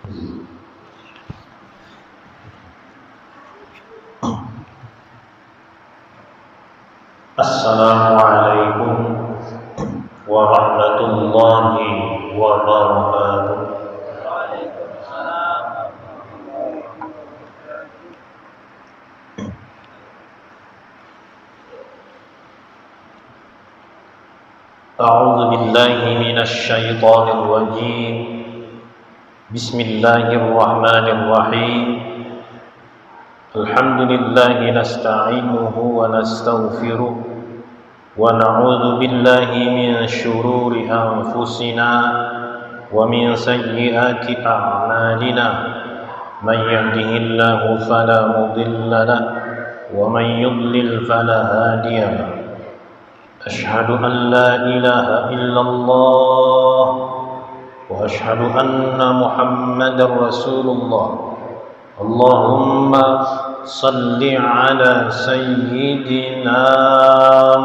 Assalamualaikum warahmatullahi wabarakatuh. A'udzu billahi minasy syaithanir rajim. Bismillahirrahmanirrahim. Alhamdulillahi nasta'inuhu wa nastaghfiruh wa na'udzu billahi min syururi anfusina wa min sayyiati a'malina. Man yahdihillahu fala mudilla lahu wa man yudlil fala hadiya lahu. Asyhadu an la ilaha illallah wa asyhadu anna Muhammadar Rasulullah. Allahumma salli ala sayyidina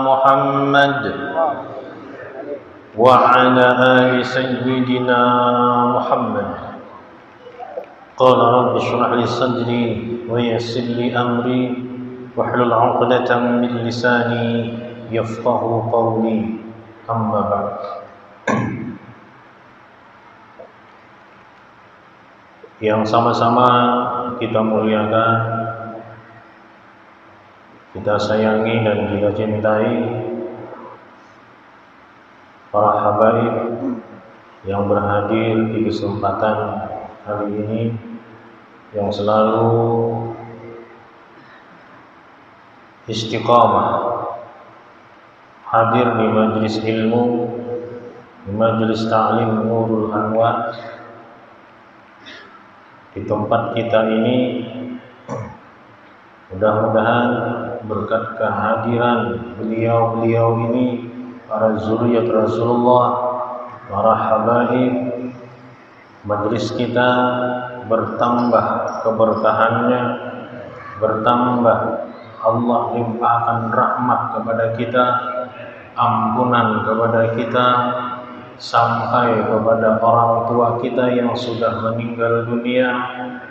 Muhammad wa ala ali sayyidina Muhammad. Qala rabbi shrah li sadri wa yassir li amri wahlul 'uqdatam min lisani yafqahu qawli. Amma ba'd. Yang sama-sama kita muliakan, kita sayangi dan kita cintai para habaib yang berhadir di kesempatan kali ini, yang selalu istiqamah hadir di majelis ilmu, di majelis ta'lim Nurul Anwar. Di tempat kita ini, mudah-mudahan berkat kehadiran beliau-beliau ini, para zuriat Rasulullah, para habaib, majelis kita bertambah keberkahannya, bertambah Allah limpahkan rahmat kepada kita, ampunan kepada kita, sampai kepada orang tua kita yang sudah meninggal dunia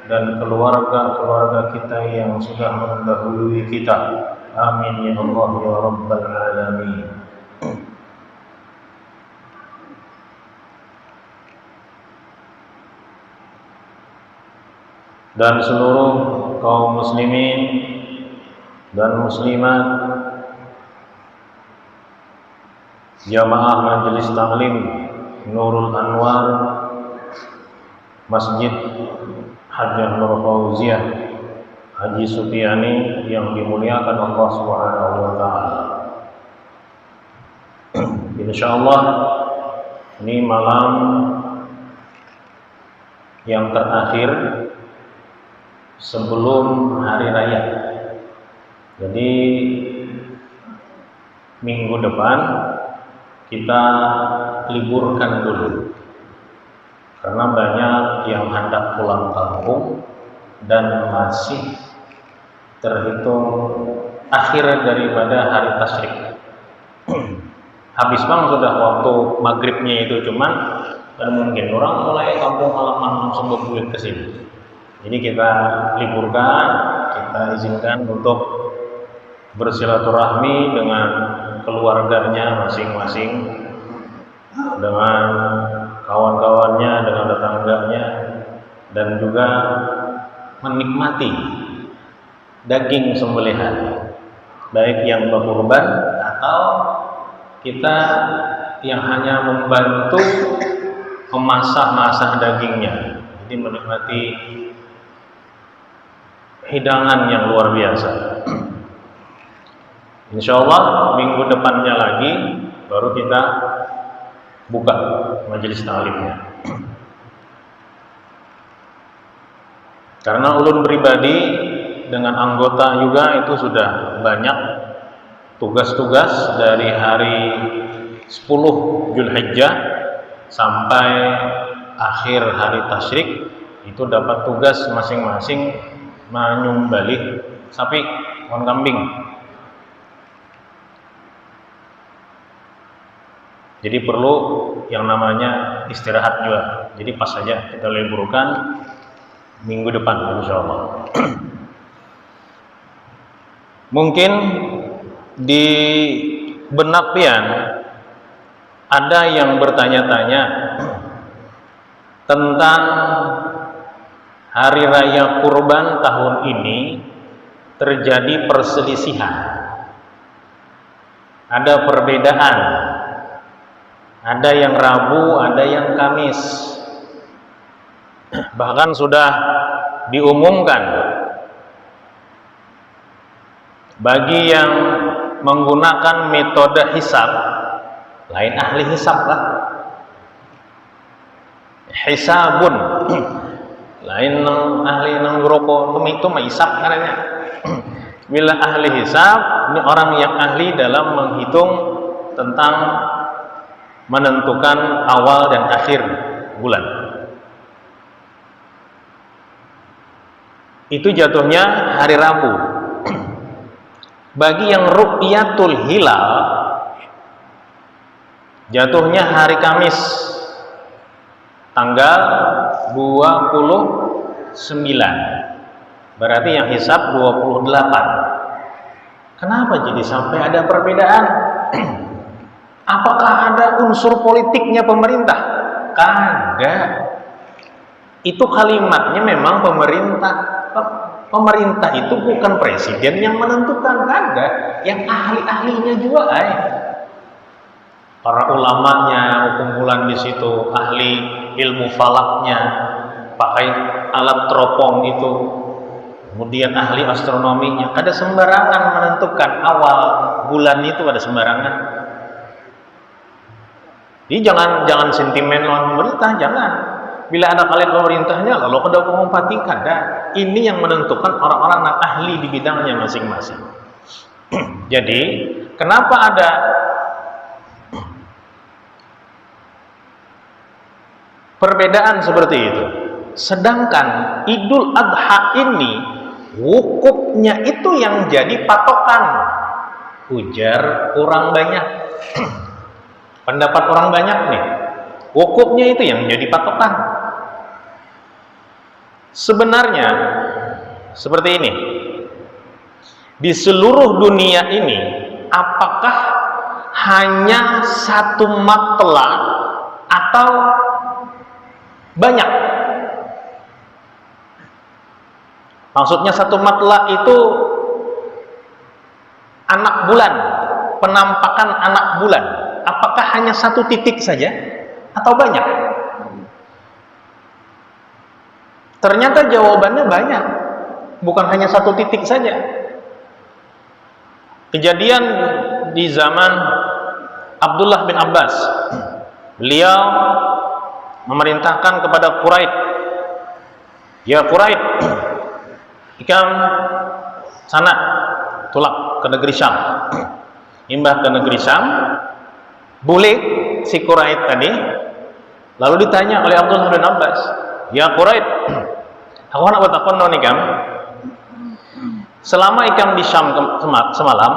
dan keluarga-keluarga kita yang sudah mendahului kita. Amin ya Allah ya Rabbal Alamin. Dan seluruh kaum muslimin dan muslimat, jamaah majelis taklim Nurul Anwar, Masjid Hajjah Nur Fauziah Haji Supiani yang dimuliakan Allah Subhanahu wa taala. Insyaallah ini malam yang terakhir sebelum hari raya. Jadi minggu depan kita liburkan dulu, karena banyak yang hendak pulang kampung dan masih terhitung akhir daripada hari tasyrik. Habis bang sudah waktu maghribnya itu, cuman dan mungkin orang mulai kampung halaman langsung berbuat ke sini. Jadi kita liburkan, kita izinkan untuk bersilaturahmi dengan keluarganya masing-masing, dengan kawan-kawannya, dengan tetangganya, dan juga menikmati daging sembelihan, baik yang berkurban atau kita yang hanya membantu memasak-masak dagingnya. Jadi menikmati hidangan yang luar biasa. Insyaallah minggu depannya lagi baru kita buka majelis taklimnya. Karena ulun pribadi dengan anggota juga itu sudah banyak tugas-tugas dari hari 10 Zulhijjah sampai akhir hari tasyrik, itu dapat tugas masing-masing menyembelih sapi, pohon kambing. Jadi perlu yang namanya istirahat juga. Jadi pas saja kita liburkan minggu depan insya Allah. Mungkin di benak pian ada yang bertanya-tanya tentang hari raya kurban tahun ini terjadi perselisihan, ada perbedaan, ada yang Rabu, ada yang Kamis, bahkan sudah diumumkan bagi yang menggunakan metode hisab, lain ahli hisab lah, hisabun lain ahli nanggroko itu mah hisab karena bila ahli hisab ini orang yang ahli dalam menghitung tentang menentukan awal dan akhir bulan. Itu jatuhnya hari Rabu. Bagi yang ru'yatul hilal jatuhnya hari Kamis tanggal 29. Berarti yang hisab 28. Kenapa jadi sampai ada perbedaan? Apakah ada unsur politiknya pemerintah? Kagak. Itu kalimatnya memang pemerintah. Pemerintah itu bukan presiden yang menentukan, kagak. Yang ahli-ahlinya juga, para ulamanya, hukum bulan di situ, ahli ilmu falaknya, pakai alat teropong itu, kemudian ahli astronominya. Ada sembarangan menentukan awal bulan itu, ada sembarangan. Jadi jangan sentimen lawan pemerintah, jangan. Bila ada kalian pemerintahnya, lalu kada mengumpati kada. Ini yang menentukan orang-orang yang ahli di bidangnya masing-masing. Jadi, kenapa ada perbedaan seperti itu? Sedangkan Idul Adha ini wukufnya itu yang jadi patokan. Ujar orang banyak. Pendapat orang banyak nih. Wukufnya itu yang jadi patokan. Sebenarnya seperti ini. Di seluruh dunia ini, apakah hanya satu matla atau banyak? Maksudnya satu matla itu anak bulan, penampakan anak bulan. Apakah hanya satu titik saja atau banyak? Ternyata jawabannya banyak, bukan hanya satu titik saja. Kejadian di zaman Abdullah bin Abbas, beliau memerintahkan kepada Quraisy, ya Quraisy, ikam sana tulak ke negeri Syam, imbah ke negeri Syam. Boleh si Quraisy tadi, lalu ditanya oleh Abdullah bin Abbas, ya Quraisy, aku nak bertakon nih ikam, selama ikam di Syam semalam,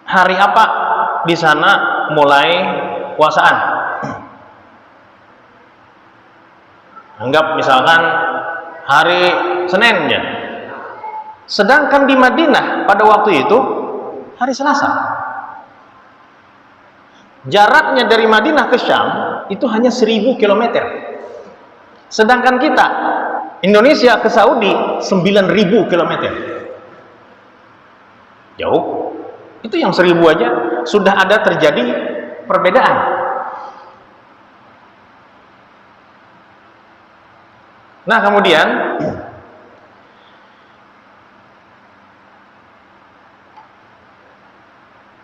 hari apa di sana mulai puasaan? Anggap misalkan hari Senin ya. Sedangkan di Madinah pada waktu itu hari Selasa. Jaraknya dari Madinah ke Syam itu hanya 1000 km. Sedangkan kita Indonesia ke Saudi 9000 km. Jauh. Itu yang 1000 aja sudah ada terjadi perbedaan. Nah, kemudian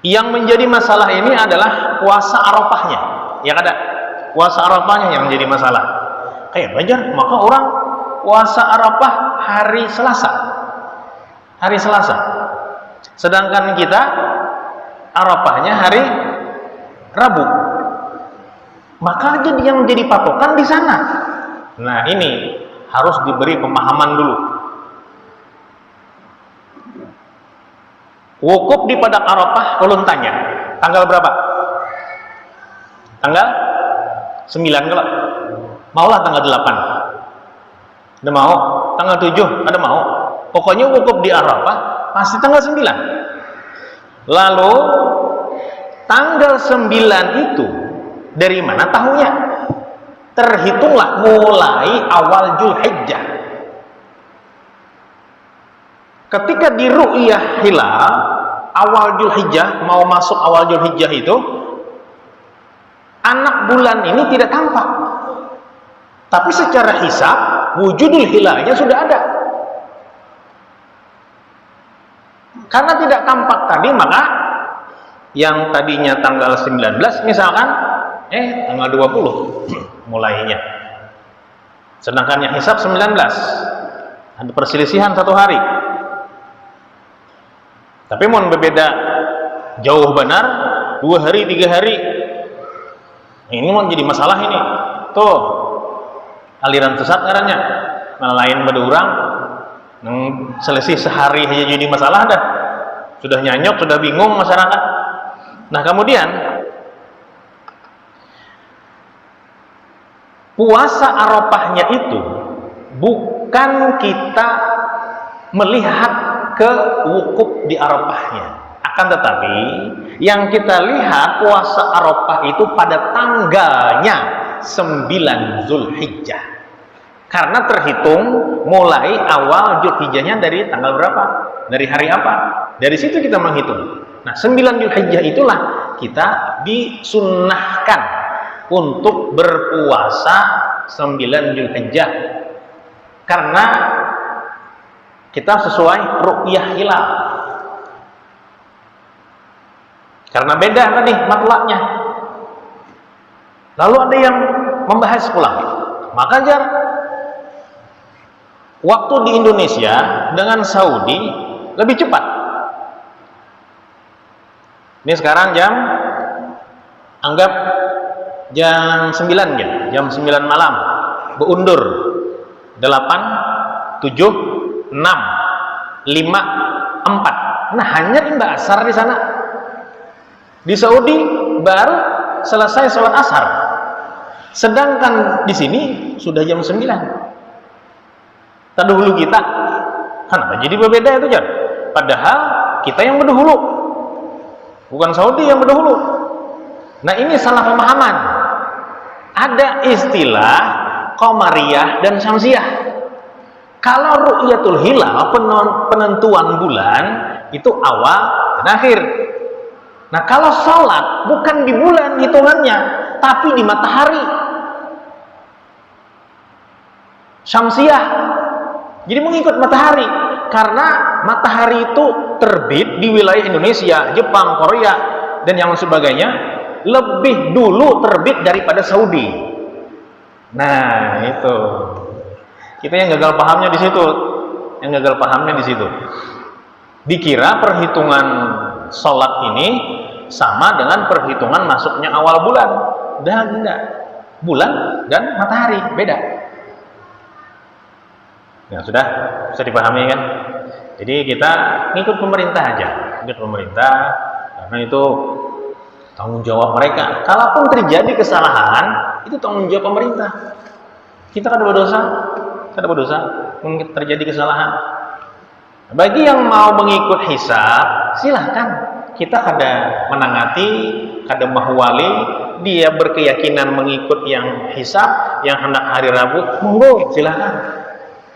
yang menjadi masalah ini adalah puasa Arafahnya. Ya kada? Puasa Arafahnya yang menjadi masalah. Kayak wajar, maka orang puasa Arafah hari Selasa. Hari Selasa. Sedangkan kita Arafahnya hari Rabu. Maka jadi yang menjadi patokan di sana. Nah, ini harus diberi pemahaman dulu. Wukuf di Padang Arafah, ulun tanya, tanggal berapa? Tanggal 9 kalau maulah tanggal 8. Ada mau? Tanggal 7 ada mau? Pokoknya wukuf di Arafah pasti tanggal 9. Lalu tanggal 9 itu dari mana tahunya? Terhitunglah mulai awal Zulhijjah. Ketika di ru'yah hilal awal Zulhijjah, mau masuk awal Zulhijjah itu, anak bulan ini tidak tampak, tapi secara hisab wujudul hilalnya sudah ada. Karena tidak tampak tadi, maka yang tadinya tanggal 19 misalkan tanggal 20 mulainya, sedangkan yang hisab 19, ada perselisihan 1 hari. Tapi mau berbeda jauh benar 2 hari 3 hari, ini mau jadi masalah ini. Tuh aliran sesat caranya, lain pada orang selisih sehari aja jadi masalah dah, sudah nyanyok, sudah bingung masyarakat. Nah kemudian puasa Arafahnya itu bukan kita melihat ke wukuf di Arafahnya, akan tetapi yang kita lihat puasa Arafah itu pada tanggalnya 9 Zulhijjah, karena terhitung mulai awal Zulhijjahnya dari tanggal berapa, dari hari apa, dari situ kita menghitung. Nah 9 Zulhijjah itulah kita disunnahkan untuk berpuasa 9 Zulhijjah, karena kita sesuai ru'yah hilal. Karena beda tadi matlaknya. Lalu ada yang membahas pulang, maka jar waktu di Indonesia dengan Saudi lebih cepat. Ini sekarang anggap jam 9 ya, jam 9 malam, beundur 8, 7, 6, 5, 4. Nah hanya imbah asar di sana. Di Saudi baru selesai sholat asar, sedangkan di sini sudah jam 9. Terdahulu kita, kenapa jadi berbeda itu Jan? Padahal kita yang berdahulu, bukan Saudi yang berdahulu. Nah ini salah pemahaman. Ada istilah Qamariyah dan Syamsiyah. Kalau ru'yatul hilal, penentuan bulan itu awal dan akhir. Nah kalau sholat bukan di bulan hitungannya, tapi di matahari. Syamsiyah, jadi mengikut matahari, karena matahari itu terbit di wilayah Indonesia, Jepang, Korea, dan yang sebagainya lebih dulu terbit daripada Saudi. Nah itu kita yang gagal pahamnya di situ, Dikira perhitungan sholat ini sama dengan perhitungan masuknya awal bulan. Dan enggak, bulan dan matahari beda. Ya sudah, bisa dipahami kan? Jadi kita ngikut pemerintah aja, karena itu tanggung jawab mereka. Kalaupun terjadi kesalahan, itu tanggung jawab pemerintah. Kita kan berdosa. Mungkin terjadi kesalahan. Bagi yang mau mengikut hisab, silahkan. Kita kada menangati, kada mahwali, dia berkeyakinan mengikut yang hisab, yang hendak hari Rabu, monggo silahkan.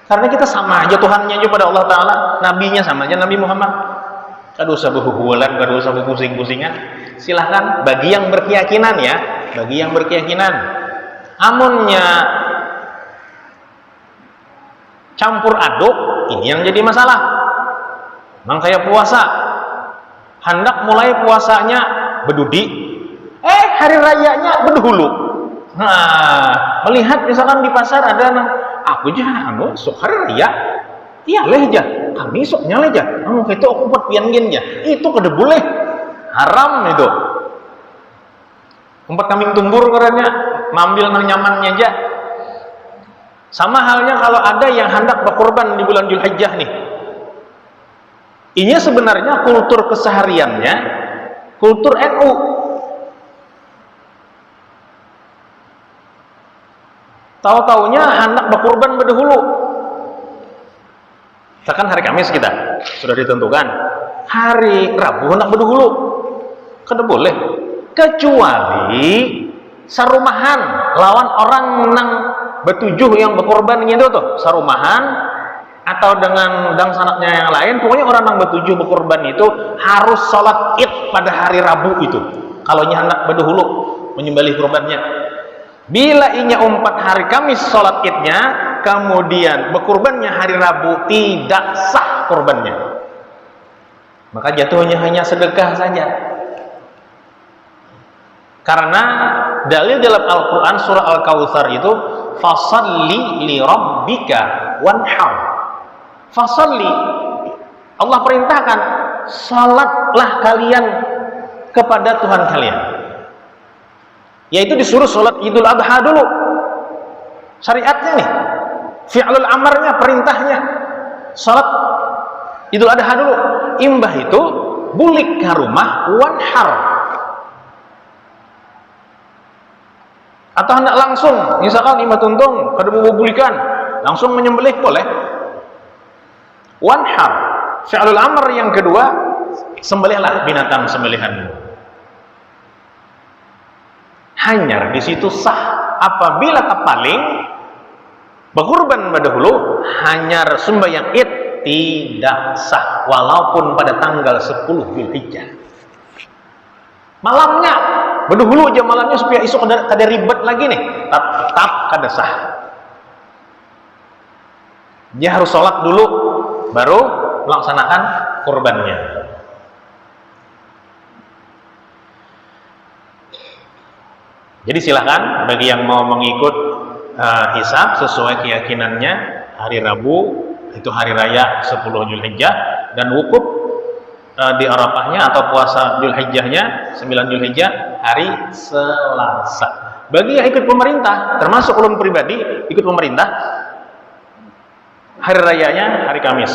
Karena kita sama aja Tuhannya aja pada Allah Ta'ala, nabinya sama aja Nabi Muhammad. Kada usah berhubungan, kada usah pusing-pusingan. Silahkan bagi yang berkeyakinan ya, Amunnya campur aduk, ini yang jadi masalah. Memang kayak puasa, hendak mulai puasanya berdudi, hari rayanya berdahulu. Nah, melihat misalkan di pasar ada aku aja sok hari raya, iya leh aja, kami soknya leh aja, itu aku buat pian ya, itu kada boleh, haram itu. Umpat kambing tumbur karena ngambil nang nyamannya aja. Sama halnya kalau ada yang hendak berkorban di bulan Zulhijjah nih. Ini sebenarnya kultur kesehariannya kultur NU. Tahu-taunya hendak berkurban berdahulu. Misalkan hari Kamis kita sudah ditentukan, hari Rabu hendak berdahulu. Kada boleh, kecuali sarumahan lawan orang nang betujuh yang berkorban gitu tuh, sarumahan atau dengan dang sanatnya yang lain. Pokoknya orang yang bertujuh berkorban itu harus sholat id pada hari Rabu itu kalau nya hendak berdahulu menyembelih korbannya. Bila inya umpat hari Kamis sholat idnya, kemudian berkorbannya hari Rabu, tidak sah korbannya, maka jatuhnya hanya sedekah saja. Karena dalil dalam Al-Quran surah Al-Kautsar itu fasalli li rabbika wanhar. Fasalli, Allah perintahkan salatlah kalian kepada Tuhan kalian, yaitu disuruh salat Idul Adha dulu. Syariatnya nih, fi'lul amarnya, perintahnya salat Idul Adha dulu. Imbah itu bulik ke rumah wanhar, atau hendak langsung, misalkan imah tuntung kada mau bulikan, langsung menyembelih boleh. Wanhar, fi'lul amr yang kedua, sembelihlah binatang sembelihan. Hanyar di situ sah apabila kepaling berkurban berdahulu. Hanyar sembahyang id tidak sah walaupun pada tanggal 10 Zulhijjah. Malamnya berdahulu aja, malamnya supaya esok kada ribet lagi nih, tetap kada sah. Dia harus sholat dulu baru melaksanakan kurbannya. Jadi silakan bagi yang mau mengikut hisab sesuai keyakinannya, hari Rabu itu hari raya 10 Zulhijjah, dan wukuf di Arafahnya atau puasa Zulhijjahnya 9 Zulhijjah hari Selasa. Bagi yang ikut pemerintah, termasuk ulun pribadi ikut pemerintah, hari rayanya hari Kamis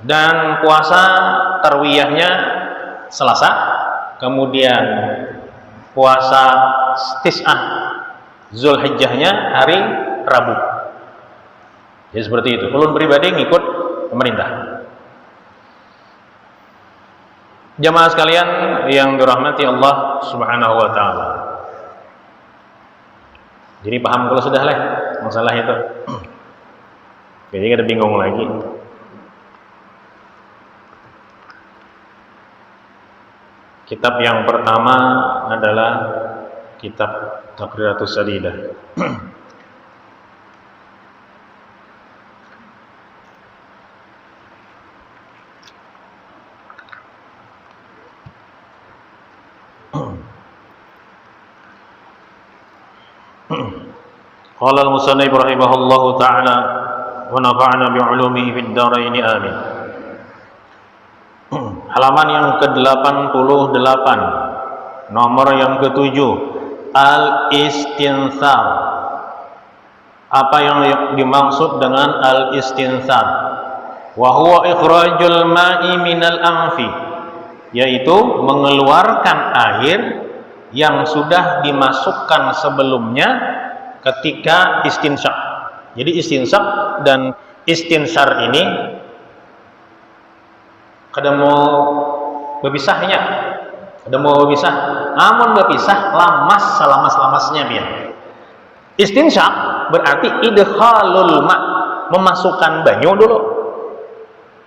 dan puasa tarwiyahnya Selasa, kemudian puasa Tis'ah Zulhijjahnya hari Rabu. Jadi seperti itu. Ulun pribadi ngikut pemerintah. Jamaah sekalian yang dirahmati Allah Subhanahu wa taala. Jadi paham kalau sudah lah masalah itu. Jadi kada bingung lagi. Kitab yang pertama adalah kitab Taqriratus Sadidah. Qala al-musannif rahimahullahu ta'ala wa nafa'na bi'ulumihi fid dharain amin. Halaman yang ke-88, nomor yang ke-7, al-istinthar. Apa yang dimaksud dengan al-istinthar? Wa huwa ikhrajul ma'i minal anfi, yaitu mengeluarkan air yang sudah dimasukkan sebelumnya ketika istinsyak. Jadi istinsyak dan istinsar ini kada mau berpisahnya, kada mau berpisah. Namun berpisah lamas selamas-lamasnya biar. Istinsyak berarti idkhalul ma', memasukkan banyu dulu.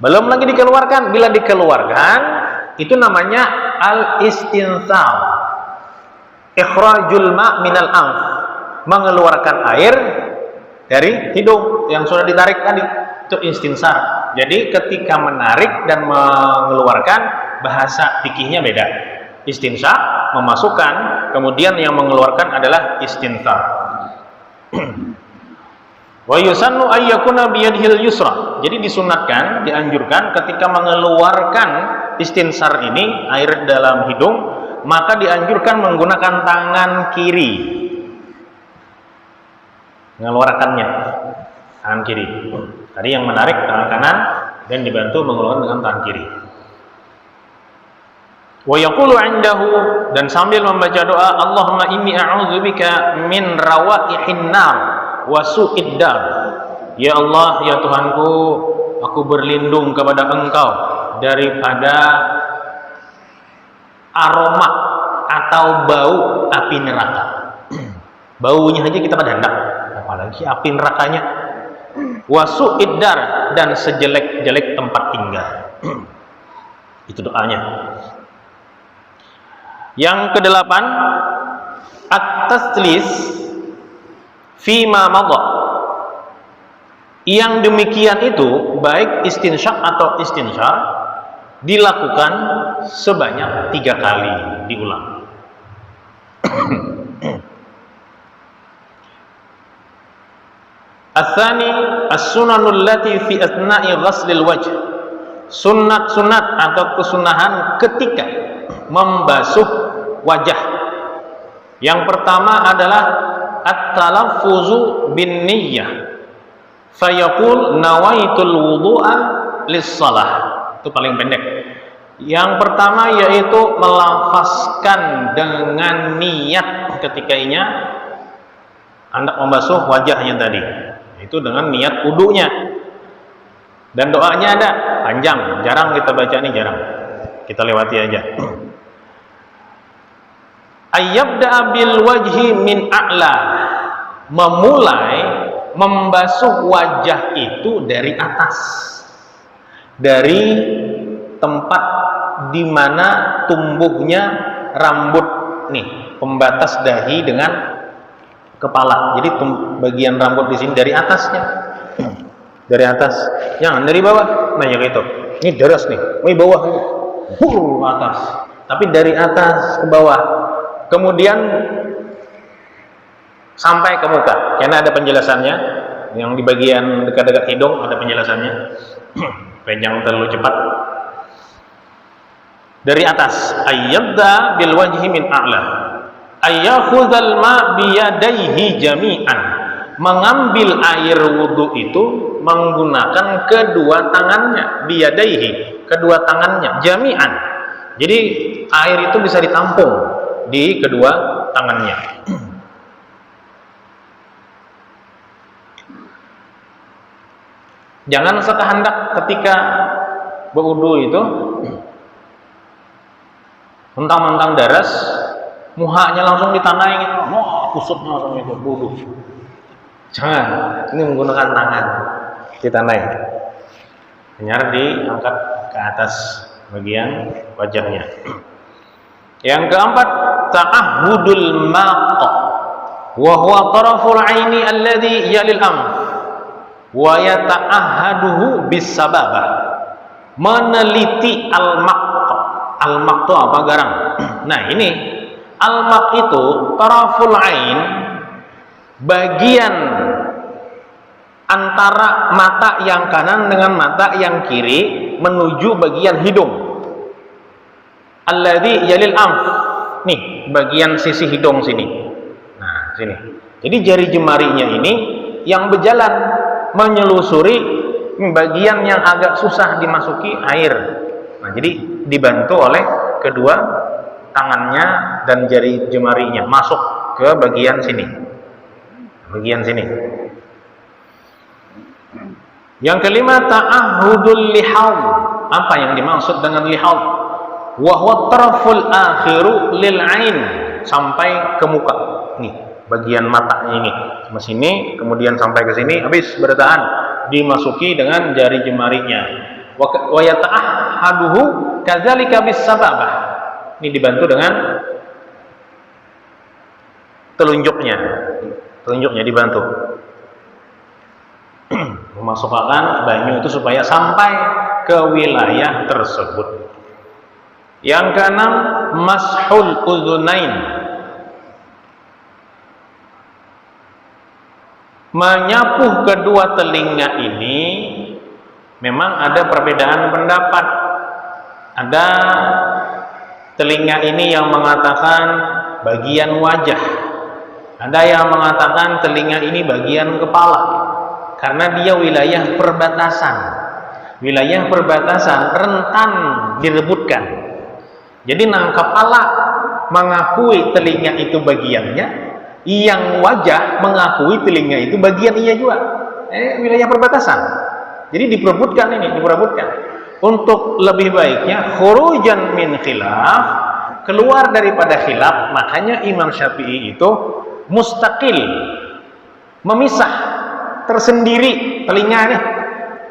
Belum lagi dikeluarkan. Bila dikeluarkan itu namanya al-istinthar. Ikhrajul ma' minal anf, mengeluarkan air dari hidung yang sudah ditarik tadi, itu istinsar. Jadi ketika menarik dan mengeluarkan, bahasa fikihnya beda. Istinsar memasukkan, kemudian yang mengeluarkan adalah istinthar. Wa yusannu ayyakuna biyadihil yusra. Jadi disunatkan, dianjurkan ketika mengeluarkan istinsar ini, air dalam hidung, maka dianjurkan menggunakan tangan kiri. Mengeluarkannya tangan kiri. Tadi yang menarik tangan kanan dan dibantu mengeluarkan dengan tangan kiri. Wa yaqulu 'indahu, dan sambil membaca doa, Allahumma inni a'udzubika min rawaihin nar wa su'id dar. Ya Allah, ya Tuhanku, aku berlindung kepada Engkau daripada aroma atau bau api neraka. Baunya aja kita pada hendak, apalagi api nerakanya. Wa su'id dar, dan sejelek-jelek tempat tinggal. Itu doanya. Yang kedelapan, at-taslis fima madha. Yang demikian itu, baik istinsyak atau istinsyar, dilakukan sebanyak 3 kali, diulang. Ats-tsani as-sunanul lati fi athna'i ghaslil wajh. Sunat-sunat atau kesunahan ketika membasuh wajah. Yang pertama adalah at-talaffuzu bin niyyah. Fayaqul nawaitul wudu'a lis-shalah. Itu paling pendek. Yang pertama yaitu melafazkan dengan niat ketikanya hendak membasuh wajahnya tadi. Itu dengan niat wudunya. Dan doanya ada, panjang, jarang kita baca nih, jarang. Kita lewati aja. Ayyabda bil wajhi min a'la. Memulai membasuh wajah itu dari atas. Dari tempat di mana tumbuhnya rambut nih, pembatas dahi dengan kepala. Jadi bagian rambut di sini dari atasnya. Dari atas, jangan dari bawah. Nah, yang itu. Ini deras nih, ini bawah ini. Atas. Tapi dari atas ke bawah. Kemudian sampai ke muka. Karena ada penjelasannya. Yang di bagian dekat-dekat hidung ada penjelasannya. Panjang terlalu cepat. Dari atas, ayyabda bil wajhi min a'la. Ayyakhudhal ma biyadaihi jami'an. Mengambil air wudhu itu menggunakan kedua tangannya, biyadaihi, kedua tangannya, jami'an. Jadi air itu bisa ditampung di kedua tangannya. Jangan sekehendak ketika berwudu itu mentang-mentang daras, muhanya langsung ditanai gitu. Kusutnya langsung ikut wudu. Jangan, ini menggunakan tangan ditanai. Hanya diangkat ke atas bagian wajahnya. Yang keempat, ta'ahudul maq, wa huwa taraful aini alladhi yalil anf, wa yata'ahaduhu bis sababah. Meneliti al-maq. Al-maq itu apa? Garang. Nah, ini al-maq itu taraful ain, bagian antara mata yang kanan dengan mata yang kiri menuju bagian hidung. Alladzi yalil anf. Nih, bagian sisi hidung sini. Nah, sini. Jadi jari jemarinya ini yang berjalan menyelusuri bagian yang agak susah dimasuki air. Nah, jadi dibantu oleh kedua tangannya dan jari jemarinya masuk ke bagian sini. Bagian sini. Yang kelima, ta'ahudul lihaw. Apa yang dimaksud dengan lihaw? Wa huwa taraful akhiru lil ain, sampai ke muka. Nih, bagian matanya ini. Sama sini, kemudian sampai ke sini, habis bertahan dimasuki dengan jari jemarinya. Wa yata'ahaduhu kadzalika bis sababah. Ini dibantu dengan telunjuknya. Telunjuknya dibantu. Memasukkan banyu itu supaya sampai ke wilayah tersebut. Yang keenam, mashul udzunain. Menyapu kedua telinga ini memang ada perbedaan pendapat. Ada telinga ini yang mengatakan bagian wajah. Ada yang mengatakan telinga ini bagian kepala, karena dia wilayah perbatasan. Wilayah perbatasan rentan direbutkan. Jadi nang kepala mengakui telinga itu bagiannya, yang wajah mengakui telinga itu bagian iya juga. Wilayah perbatasan. Jadi diperebutkan ini, diperebutkan. Untuk lebih baiknya khurujan min khilaf, keluar daripada khilaf, makanya Imam Syafi'i itu mustaqil, memisah, tersendiri telinganya,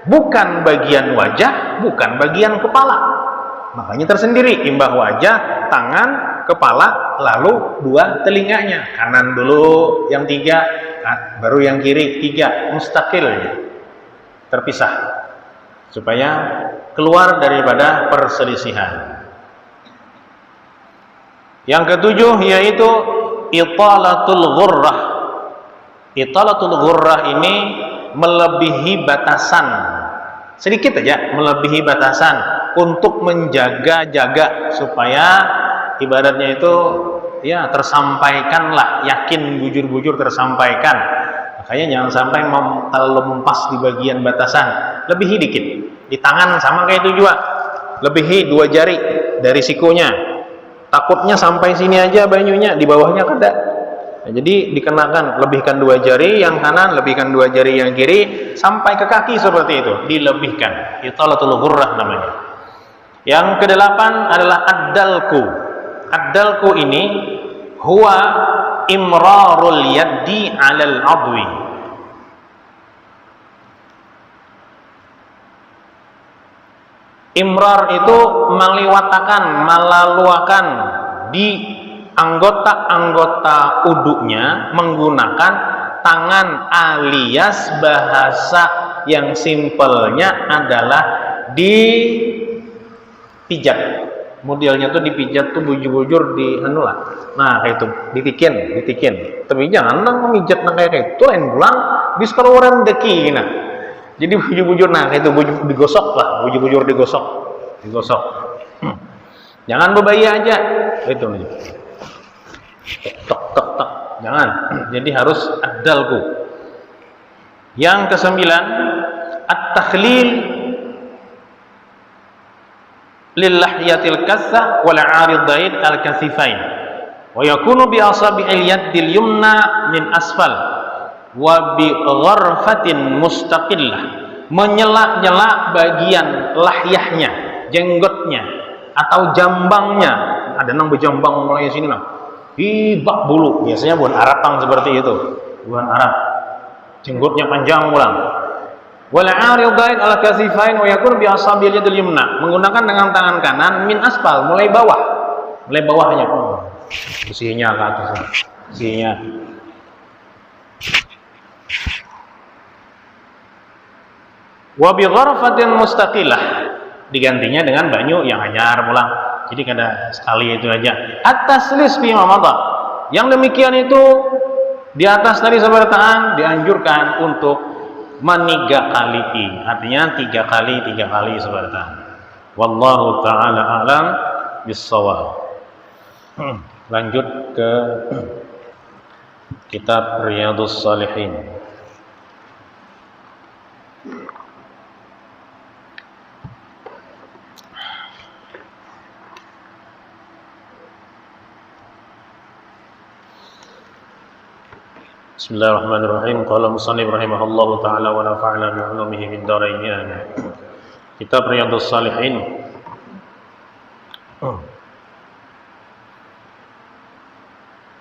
bukan bagian wajah, bukan bagian kepala, makanya tersendiri, imbah wajah, tangan, kepala, lalu dua telinganya, kanan dulu yang tiga, baru yang kiri tiga, mustaqil, terpisah, supaya keluar daripada perselisihan. Yang ketujuh yaitu italatul ghurrah. Italatul ghurrah ini melebihi batasan, sedikit aja melebihi batasan untuk menjaga-jaga supaya ibaratnya itu ya tersampaikanlah, yakin bujur-bujur tersampaikan. Makanya jangan sampai terlalu mempas di bagian batasan, lebihi dikit. Di tangan sama kayak itu juga, lebihi 2 jari dari sikunya, takutnya sampai sini aja banyunya, di bawahnya kada. Nah, jadi dikenakan, lebihkan 2 jari yang kanan, lebihkan 2 jari yang kiri, sampai ke kaki seperti itu, dilebihkan. Italatul ghurrah namanya. Yang kedelapan adalah ad-dalku. Ad-dalku ini huwa imrarul yaddi 'alal 'adwi. Imrar itu meliwatakan, melaluakan di anggota-anggota uduknya menggunakan tangan, alias bahasa yang simpelnya adalah dipijat. Modelnya tuh dipijat tuh bujur-bujur di anu lah. Nah, kayak itu, ditikin. Tapi jangan nang memijat nang kayak itu, lain bulan bis kalau orang deki nah. Jadi bujur-bujur, nah kayak itu digosok lah, bujur-bujur digosok. Jangan berbahaya aja. Itu nih. Tok. Jangan. Jadi harus ad-dalku. Yang kesembilan, at-takhlil lil lahyatil kassah wal 'aridain al-kasifain. Wa yakunu bi asabi'il yaddil yumna min asfal wa bi gharfatin mustaqillah, menyela-nyela bagian lahyahnya, jenggotnya atau jambangnya. Ada nang berjambang mulai sini nah, hibak bulu, biasanya bukan Arab seperti itu, bukan Arab, jenggotnya panjang ulang. Wal 'aridain al kasifain wa yakun bi asabil yadil yumna, menggunakan dengan tangan kanan min asfal, mulai bawahnya, sisinya ke atas, sisinya. Wa bi gharfatin mustaqilah, digantinya dengan banyu yang anyar pulang. Jadi kada sekali itu aja. At-taslis fi mamadha. Yang demikian itu di atas tadi sebertaan dianjurkan untuk meniga kali, artinya 3 kali sebertaan. Wallahu taala alam bis-shawab. Lanjut ke kitab Riyadhus Shalihin. Bismillahirrahmanirrahim. Qala musannif rahimahullahu taala wa nafa'ana bi 'ulumihi min dharain. Kitab Riyadhus Shalihin.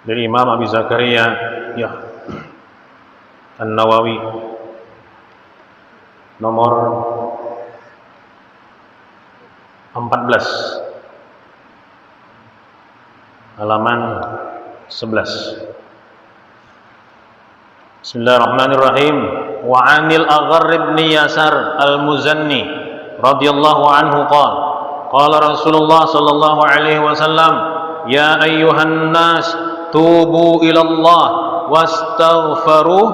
Dari Imam Abi Zakaria ya An-Nawawi, nomor 14, halaman 11. Bismillahirrahmanirrahim. Wa 'anil Agharr ibn Yasar al-Muzanni radhiyallahu anhu qala Rasulullah sallallahu alaihi wasallam, ya ayyuhan nas tubu ila Allah wastaghfiruh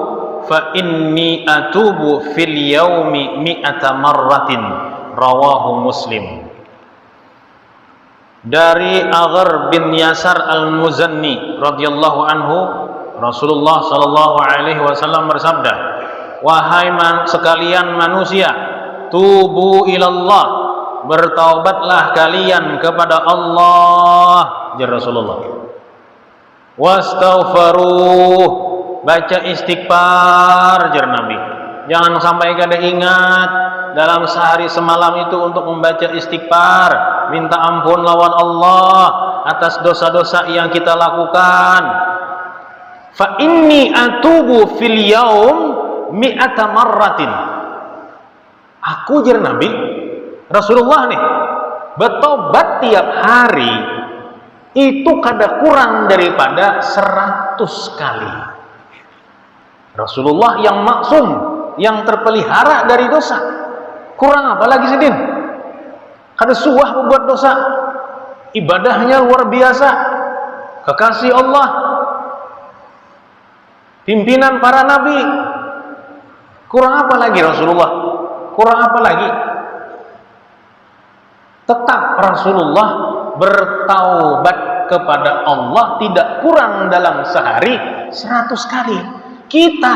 fa inni atubu fil yaumi 100 marratin, rawahu Muslim. Dari Agharr bin Yasar al-Muzanni radhiyallahu anhu, Rasulullah sallallahu alaihi wasallam bersabda, wahai sekalian manusia, tubu ilallah, bertaubatlah kalian kepada Allah, jar Rasulullah. Wastaghfiruh, baca istighfar, jar Nabi. Jangan sampai kada ingat dalam sehari semalam itu untuk membaca istighfar, minta ampun lawan Allah atas dosa-dosa yang kita lakukan. Fa inni atubu fil yaum mi'ata marratin. Aku, jar Nabi Rasulullah nih, bertobat tiap hari itu kada kurang daripada 100 kali. Rasulullah yang maksum, yang terpelihara dari dosa, kurang apa lagi sidin? Kada suah membuat dosa, ibadahnya luar biasa, kekasih Allah, pimpinan para nabi, kurang apa lagi Rasulullah? Kurang apa lagi? Tetap Rasulullah bertaubat kepada Allah tidak kurang dalam sehari 100 kali. Kita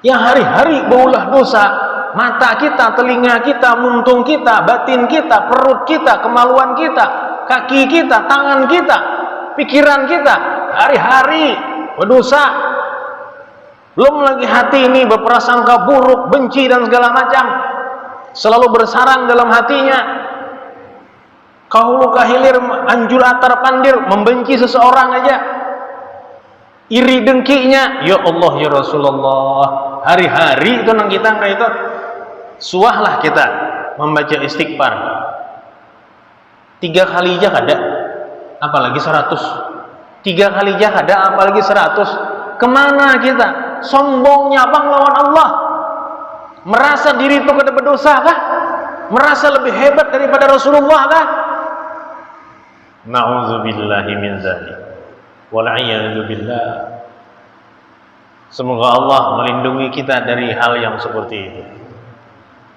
yang hari-hari berulah dosa, mata kita, telinga kita, muntung kita, batin kita, perut kita, kemaluan kita, kaki kita, tangan kita, pikiran kita, hari-hari berdosa. Belum lagi hati ini berprasangka buruk, benci dan segala macam, selalu bersarang dalam hatinya, kahulu kahilir, anjul atar pandir, membenci seseorang aja, iri dengkinya. Ya Allah, ya Rasulullah, hari-hari itu nang kita kayak itu. Suahlah kita membaca istighfar 3 kali aja kada, apalagi 100. 3 kali aja kada, apalagi 100. Kemana kita? Sombongnya bang lawan Allah, merasa diri itu kada berdosa kah? Merasa lebih hebat daripada Rasulullah kah? Na'udzubillahi min dzalik wal 'iyadzu billah. Semoga Allah melindungi kita dari hal yang seperti itu.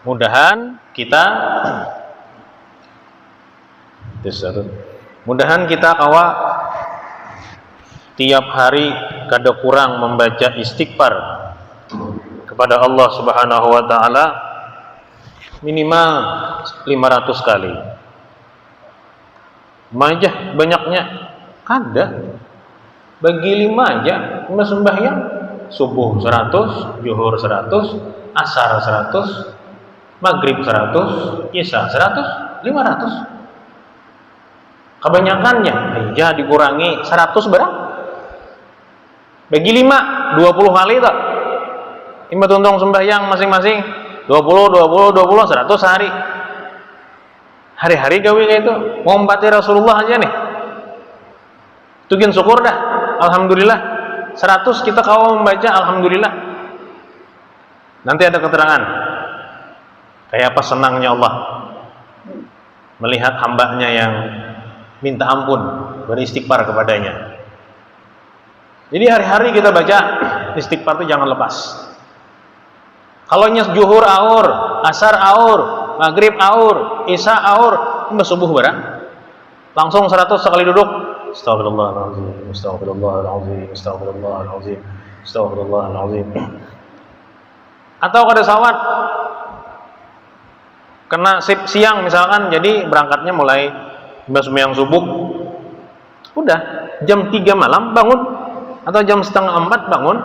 Mudahan kita kawa tiap hari kada kurang membaca istighfar kepada Allah Subhanahu wa taala minimal 500 kali. Majah banyaknya kada, bagi 5 aja sembahyang subuh 100, zuhur 100, asar 100, maghrib 100, isya 100, 500. Kebanyakannya aja dikurangi 100 berapa? Bagi 5, 20 kali tak? 5 tuntong sembahyang masing-masing 20, 100 sehari. Hari-hari gawe kayak itu. Mau empati Rasulullah aja nih. Tugin syukur dah. Alhamdulillah. 100 kita kau membaca alhamdulillah. Nanti ada keterangan. Kayak apa senangnya Allah melihat hambanya yang minta ampun, beristighfar kepadanya. Jadi hari-hari kita baca istighfar itu jangan lepas. Kalau nyes zuhur aur, asar aur, maghrib aur, isya aur, subuh barang langsung 100 sekali duduk. Astagfirullahaladzim, astagfirullahaladzim, astagfirullahaladzim, astagfirullahaladzim. Atau kada sawat kena siang misalkan, jadi berangkatnya mulai sembahyang subuh, udah jam 3 malam bangun atau jam setengah 4 bangun,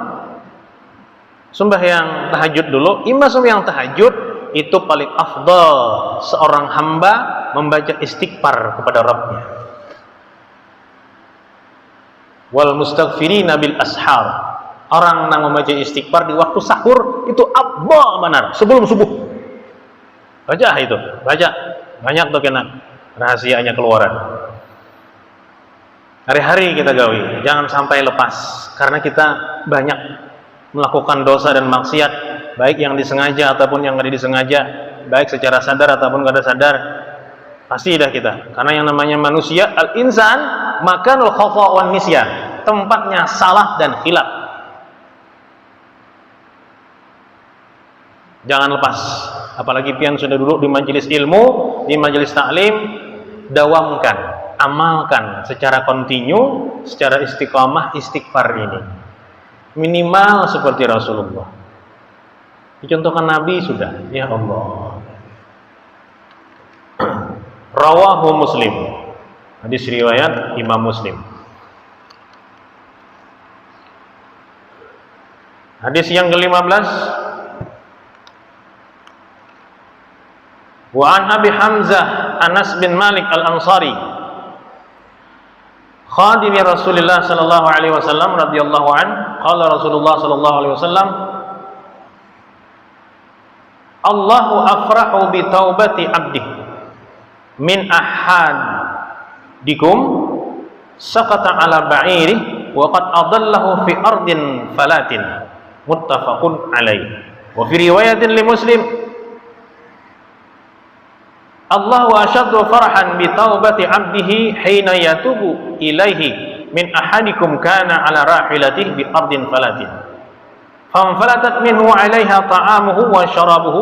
sembahyang tahajud dulu. Sembahyang tahajud itu paling afdal seorang hamba membaca istighfar kepada Rabbnya. Wal mustaghfirina bil ashar, orang yang membaca istighfar di waktu sahur itu afdal benar sebelum subuh. Baca itu, baca banyak tuh kena rahasianya keluaran. Hari-hari kita gawi, jangan sampai lepas, karena kita banyak melakukan dosa dan maksiat, baik yang disengaja ataupun yang tidak disengaja, baik secara sadar ataupun kada sadar. Pasti dah kita, karena yang namanya manusia, al-insan makanul khata wan nisyan, tempatnya salah dan khilaf. Jangan lepas, apalagi pian sudah duduk di majelis ilmu, di majelis taklim, dawamkan, amalkan secara kontinu, secara istiqamah istighfar ini. Minimal seperti Rasulullah. Dicontohkan Nabi sudah, ya Allah. Rawahu Muslim. Hadis riwayat Imam Muslim. Hadis yang ke-15, wa an Abi Hamzah Anas bin Malik Al-Ansari khadimi Rasulullah sallallahu alaihi wasallam radhiyallahu an, qala Rasulullah sallallahu alaihi wasallam, Allahu afrahu bi taubati abdi min ahadikum saqata ala ba'iri wa qad adallahu fi ardin falatin, muttafaqun alaih. Wa fi riwayatin li Muslim, Allahu ashaddu farahan bi taubati abdihi hina yatubu ilaihi min ahadikum kana ala rahilatihi bi ardin falatin fanfalatat minhu alaiha ta'amuhu wa syarabuhu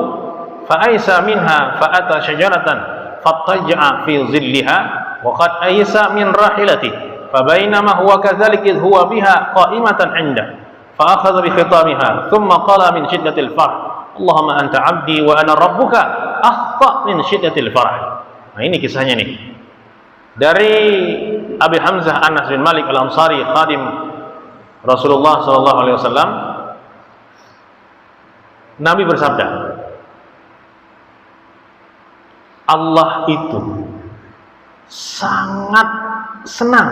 fa aisa minha fa ata syajaratan fattaja'a fi zilliha wa qad aisa min rahilatihi fa bainama huwa kadzalik idh huwa biha qa'imatan 'inda fa akhadha bi khitamiha thumma qala min shiddatil farh Allahumma anta 'abdi wa ana rabbuka akhta min syiddatil farah. Nah, ini kisahnya nih. Dari Abi Hamzah Anas bin Malik Al-Ansari, khadim Rasulullah sallallahu alaihi wasallam, Nabi bersabda, Allah itu sangat senang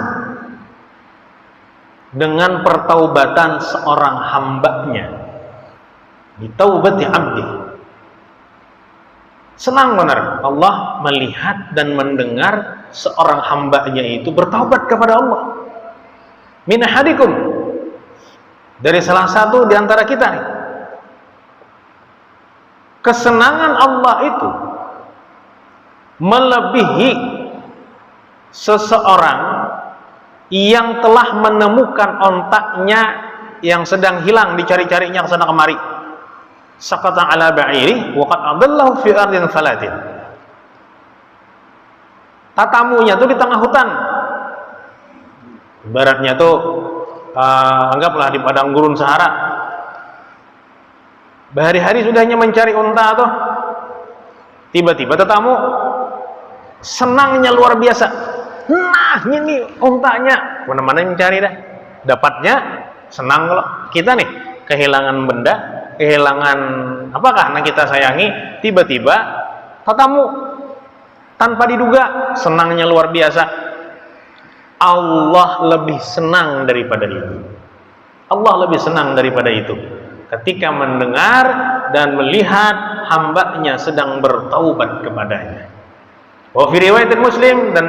dengan pertaubatan seorang hambanya. Bitaubati abdi, senang benar Allah melihat dan mendengar seorang hambanya itu bertaubat kepada Allah. Min ahadikum, dari salah satu di antara kita nih. Kesenangan Allah itu melebihi seseorang yang telah menemukan ontaknya yang sedang hilang, dicari-carinya ke sana kemari. Saqata ala ba'iri wa qad adallahu fi ardin falatin. Tatamunya tuh di tengah hutan. Ibaratnya tuh anggaplah di padang gurun Sahara. Berhari-hari sudahnya mencari unta tuh. Tiba-tiba tetamu senangnya luar biasa. Nah, ini untanya. Mana-mana mencari dah. Dapatnya senang. Kalau kita nih kehilangan benda, kehilangan apakah yang kita sayangi, tiba-tiba tatamu tanpa diduga, senangnya luar biasa. Allah lebih senang daripada itu. Allah lebih senang daripada itu ketika mendengar dan melihat hambanya sedang bertaubat kepadanya. Wa fi riwayat Muslim, dan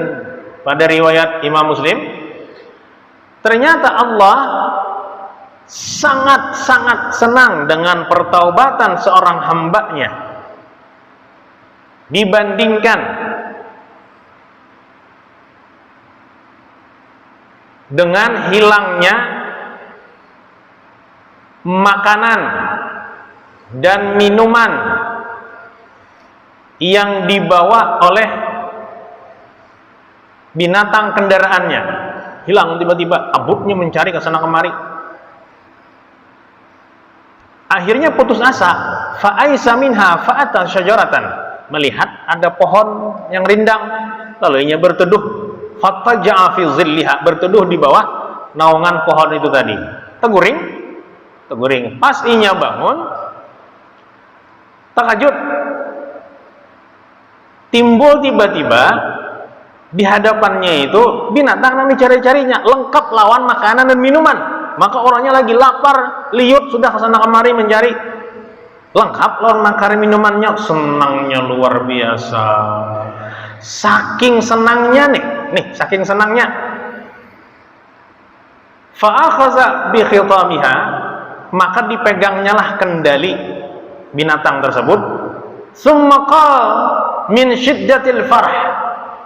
pada riwayat Imam Muslim, ternyata Allah sangat-sangat senang dengan pertaubatan seorang hambanya dibandingkan dengan hilangnya makanan dan minuman yang dibawa oleh binatang kendaraannya. Hilang tiba-tiba, abutnya mencari ke sana kemari. Akhirnya putus asa, fa'aisa minha fa'ata syajaratan, melihat ada pohon yang rindang, lalu ia berteduh, fattaja'a fi zilliha, berteduh di bawah naungan pohon itu tadi. Teguring. Pas inya bangun, takajud, timbul tiba-tiba di hadapannya itu binatang yang dicari-carinya, lengkap lawan makanan dan minuman. Maka orangnya lagi lapar, liut, sudah kesana kemari mencari, lengkap lawan makanan minumannya. Senangnya luar biasa, saking senangnya saking senangnya. Fa'akhaza bi khitamiha, maka dipegangnyalah kendali binatang tersebut. Summa qala min syiddatil farh,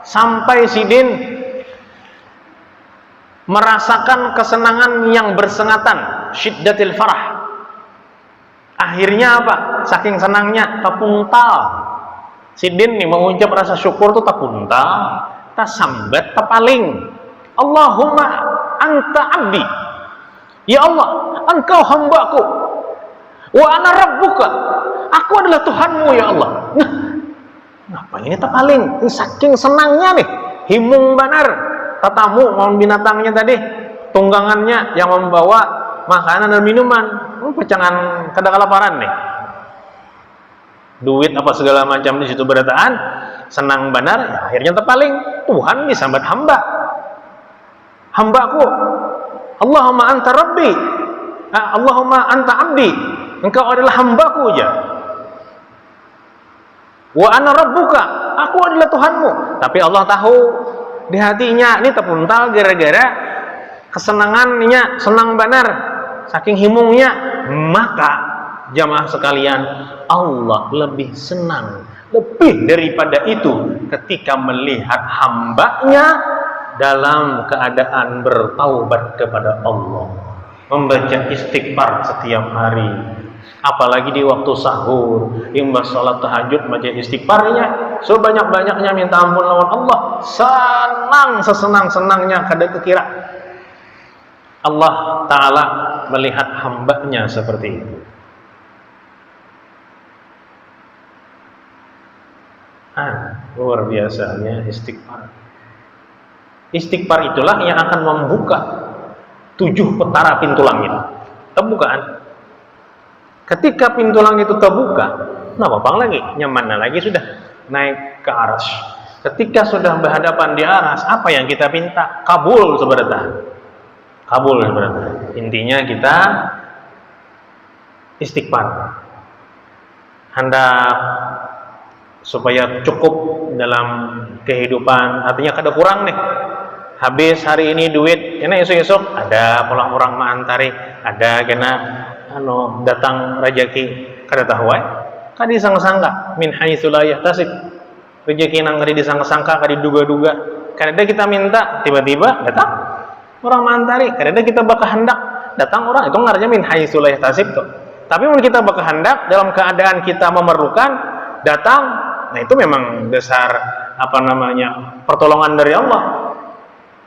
sampai sidin merasakan kesenangan yang bersengatan, syiddatil farah. Akhirnya apa? Saking senangnya tapuntal. Sidin nih mengucap rasa syukur tuh tapuntal, tasambat, tapaling. Allahumma anta abdi, ya Allah, engkau hambaku, wa ana rabbuka, aku adalah Tuhanmu ya Allah. Nah, Wah, ini terpaling, ini saking senangnya nih, himung banar, tatamu mohon binatangnya tadi, tunggangannya yang membawa makanan dan minuman, pecangan kada kelaparan nih, duit apa segala macam di situ berataan, senang banar, ya akhirnya terpaling. Tuhan disambat hambaku, Allahumma anta rabbi, Allahumma anta abdi, engkau adalah hambaku aja. Wa ana rabbuka, aku adalah Tuhanmu. Tapi Allah tahu di hatinya ini terpuntal gara-gara kesenangannya, senang banar, saking himungnya. Maka jamaah sekalian, Allah lebih senang, lebih daripada itu ketika melihat hambanya dalam keadaan bertaubat kepada Allah, membaca istighfar setiap hari, apalagi di waktu sahur, imbas salat tahajud baca istighfarnya sebanyak-banyaknya, minta ampun lawan Allah, senang sesenang-senangnya kada kekira. Allah Ta'ala melihat hambanya seperti itu. Luar biasanya istighfar. Istighfar itulah yang akan membuka 7 petara pintu langit. Terbukaan. Ketika pintu langit itu terbuka, nah apa lagi? Nyaman lagi sudah naik ke aras. Ketika sudah berhadapan di aras, apa yang kita minta? Kabul sebenarnya. Kabul sebenarnya. Intinya kita istighfar. Hendak supaya cukup dalam kehidupan, artinya kada kurang nih. Habis hari ini duit, kena esok-esok ada pulang orang maantari, ada kena datang rezeki kada tahu kada disangka-sangka, min haitsu la yahtasib, rezeki nang kada disangka-sangka, kada diduga-duga, kada kita minta tiba-tiba datang orang maantari, kada kita berkehendak datang orang, itu ngaranya min haitsu la yahtasib tuh. Tapi mun kita berkehendak dalam keadaan kita memerlukan datang, nah itu memang dasar pertolongan dari Allah.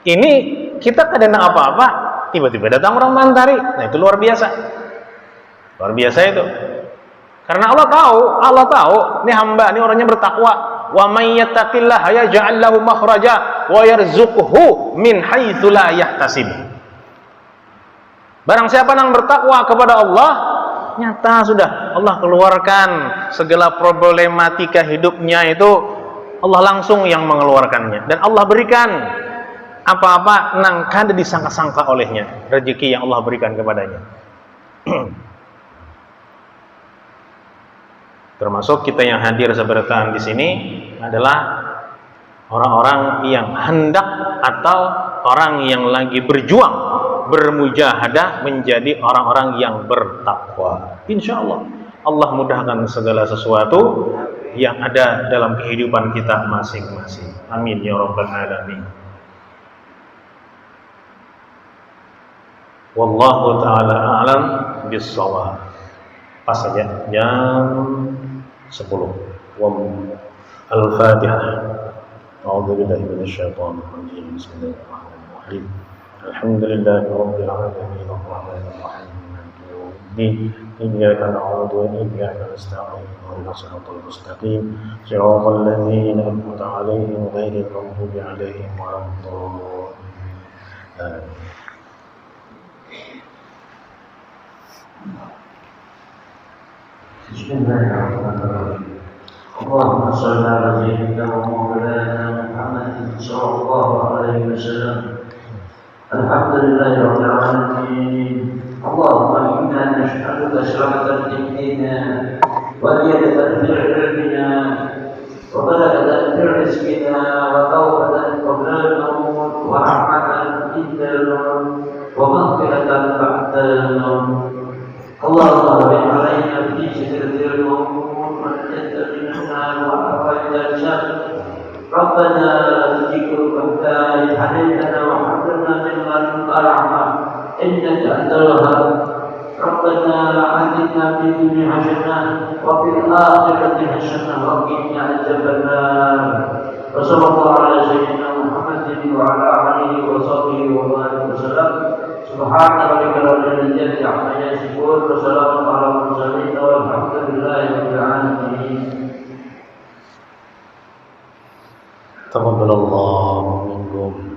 Ini kita kadang apa-apa tiba-tiba datang orang mantari, nah itu luar biasa itu. Karena Allah tahu ini hamba ini orangnya bertakwa. Wa may yattaqillaha yaj'al lahu makhraja wa yarzuqhu min haitsu la yahtasib. Barang siapa yang bertakwa kepada Allah, nyata sudah Allah keluarkan segala problematika hidupnya itu, Allah langsung yang mengeluarkannya, dan Allah berikan apa-apa nang kada disangka-sangka olehnya, rezeki yang Allah berikan kepadanya. Termasuk kita yang hadir seberatan di sini adalah orang-orang yang hendak atau orang yang lagi berjuang, bermujahadah menjadi orang-orang yang bertakwa. Insya Allah Allah mudahkan segala sesuatu yang ada dalam kehidupan kita masing-masing. Amin ya rabbal alamin. Wallahu ta'ala a'lam bis-shawab. Pas saja jam 10. Al-Fatihah. A'udzu billahi minasyaitonir rajim. Bismillahirrahmanirrahim. Alhamdulillahi rabbil alamin. Arrahmanir rahim. Maliki yaumiddin. Iyyaka na'budu wa iyyaka nasta'in. Ihdinas siratal mustaqim. Shiratal ladzina an'amta 'alaihim ghairil maghdubi 'alaihim waladdallin. Bismillahirrahmanirrahim. Allahumma shalli ala sayyidina wa maulana Muhammad sallallahu alaihi wasallam. Alhamdulillahirabbil alamin. Allahumma inna nas'aluka salamatan dinina wa ziyadatan fil ilmina wa barakatan fil rizqina wa tawbatan qabla al-maut wa rahmatan indal maut wa maghfiratan ba'dal maut. Allahumma barik alaina fi sidratil maut wa najjata minna wa afajna syar. Rabbana la tuzigh qulubana hadina wa hab lana min ladunka rahmah innaka antal wahhab. Rabbana la atina fid dunya hasanah wa fil akhirati hasanah wa qina adzabannar. Wa sallallahu ala sayyidina Muhammadin wa ala alihi wa sahbihi wa barik wasallam. Subhana rabbika rabbil izzati amma yasifun wa salamun ala mursalin walhamdulillahi rabbil alamin. Taqabbalallahu minkum.